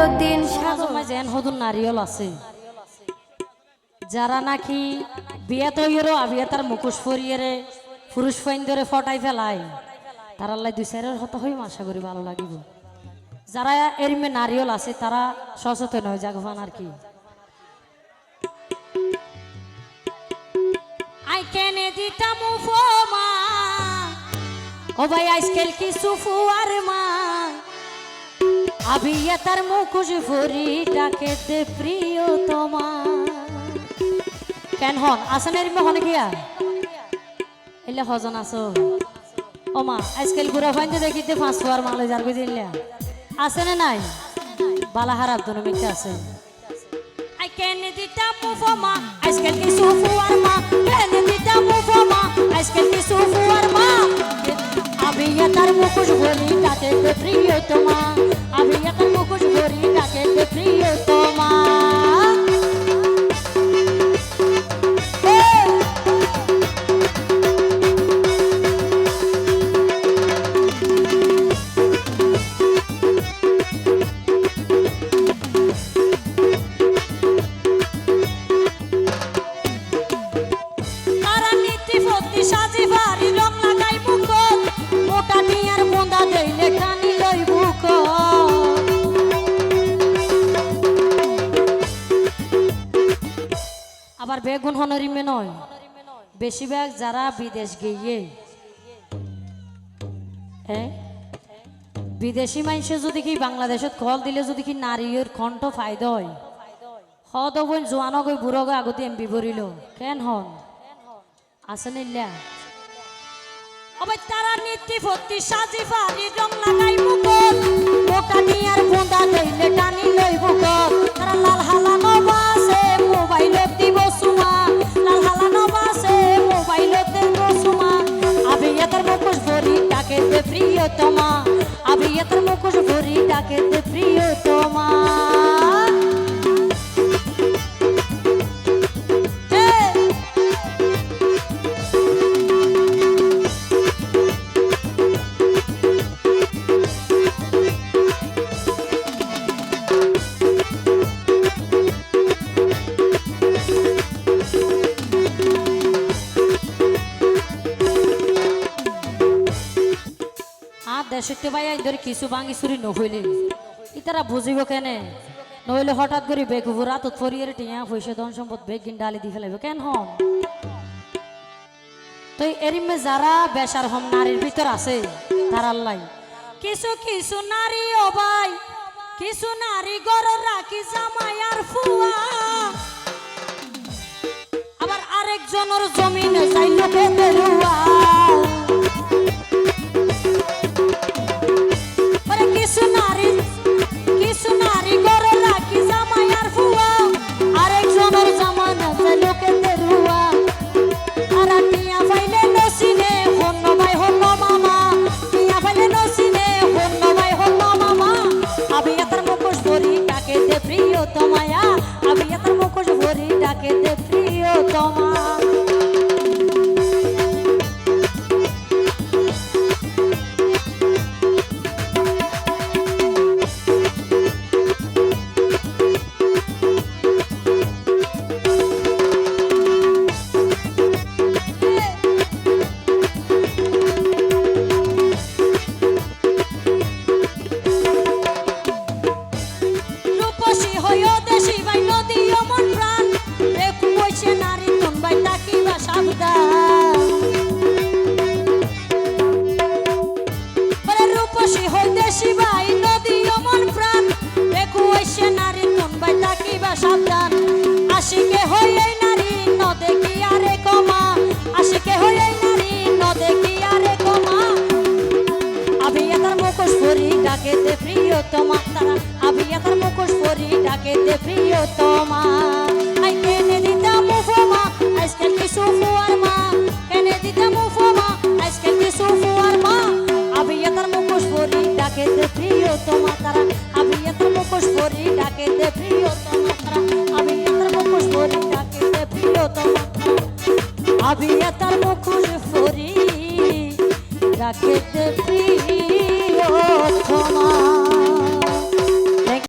উদ্দিন যেন হদুন নারিয়ল আছে যারা নাকি বিয়া তৈরো আবিয়া তার মুখোশ ফরিয়ে পুরুষ ফাইন ধরে ফটাই ফেলায় তার আল্লাহ দুই চারের হত হই আশা করি ভালো লাগিব যারা এরিমে নারিয়ল আছে তারা সচেতন হয়ে জাগবান আর কি আই কেনে দিতাম উপমা ও ভাই আজকাল কি সুফু আর মা আবিয়া তার মুখোশ ফরি ডাকে দে প্রিয় তোমা কেন হন আসেন এরিমে হন গিয়া এলে হজন আছো ও মা আজকাল বুড়া ফাইন দেখিতে পাঁচ ফুয়ার মালে যার বুঝিলা আছে না নাই বালা হারাপ দনু মিথ্যা আছে আই কেন দিতাম উপমা আজকাল কি সুফু আর মা কেন দিতাম উপমা আজকাল কি সুফু আর মা আবিয়া তার মুখোশ ভরি ডাকে দে প্রিয় তোমা আবিয়া তার মুখোশ ভরি ডাকে দে প্রিয় তোমা আবার বেগুন হনরিমে নয় বেশিরভাগ যারা বিদেশ গিয়ে বিদেশি মানুষে যদি কি বাংলাদেশত কল দিলে যদি কি নারীর কণ্ঠ ফায়দা হয় হদ বোন জোয়ান গই বুড়ো গই আগতে এমপি ভরিল কেন হন আসেন ইল্লা অবে তারা নীতি ভর্তি সাজি ফারি রং লাগাই মুকুল মোটা নিয়ার বোঁদা দেইলে টানি লই বুকল তারা লাল হালানো বাসে মোবাইলত দিব সুমা লাল হালানো বাসে মোবাইলত দিব সুমা আবিয়াতার মুখোশ ভরি ডাকে দে প্রিয় তোমা আবিয়াতার মুখোশ ভরি ডাকে দে প্রিয় তোমা দেশতে ভাই ধরে কিছু ভাঙি চুরি নহইলে ইতারা বুঝিব কেনে নহইলে হঠাৎ করে বেকুবুর রাতত ফরিয়ে টিয়া পয়সা ধন সম্পদ বেগ গিন ডালি দি ফেলাইব কেন হম তো এরিমে যারা বেশার হম নারীর ভিতর আছে তার আল্লাহ কিছু কিছু নারী ও ভাই কিছু নারী গর রাখি জামাই আর ফুয়া আবার আরেকজনের জমিনে যাই লোকে দেরুয়া কিছু নারী গরে রাখি জামাই আর ফুয়া আরেকজনের জামানা লোকে দেরুয়া আর টিয়া ফাইলে নসিনে হন্ন ভাই হন্ন মামা টিয়া ফাইলে নসিনে হন্ন ভাই হন্ন মামা আবিয়াতার মুখোশ ভরি ডাকে দে প্রিয় তোমায়া আবিয়াতার মুখোশ ভরি ডাকে দে প্রিয় তোমা সাবধান আশিকে হইলে নারী ন দেখি আরে কমা আশিকে হইলে নারী ন দেখি আরে কমা আবিয়াতার মুখোশ ভরি ডাকে দে প্রিয় তোমা তারা আবিয়াতার মুখোশ ভরি ডাকে দে প্রিয় তোমা